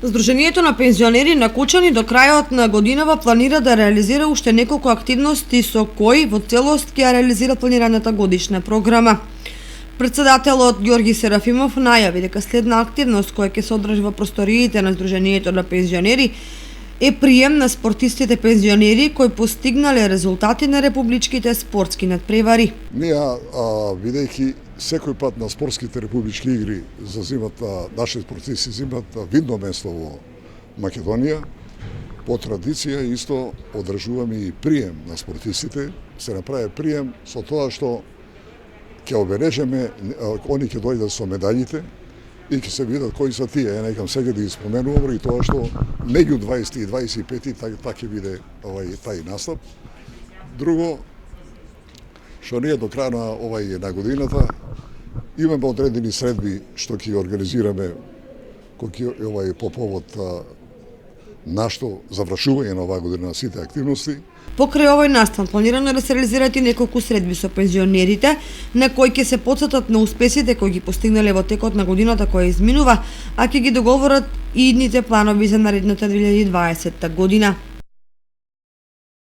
Сдруженијето на пензионери на Кучани до крајот на годинава планира да реализира уште неколку активности со кои во целост ќе реализира планираната годишна програма. Председателот Ѓорги Серафимов најави дека следна активност која ќе се одржи во просториите на Сдруженијето на пензионери е прием на спортистите пензионери кои постигнале резултати на републичките спортски надпревари. Ние, бидејќи секој пат на спортските републички игри зазимат наши спортисти зимат видно место во Македонија, по традиција исто одржуваме и прием на спортистите, се направи прием со тоа што ќе обележиме, они ќе дојдат со медаљите и ќе се видат кои се тие. Ја некам сега да испоменувам и тоа што меѓу 20 и 25 така ќе биде тај настап. Друго, што ние до крај на годината имаме одредени средби што ќе организираме по повод нашто завршување на оваа година на сите активности. Покрај овој настан планирано е да се реализираат и неколку средби со пензионерите, на кои ќе се потсетат на успесите кои ги постигнале во текот на годината која изминува, а ќе ги договорат и идните планови за наредната 2020 година.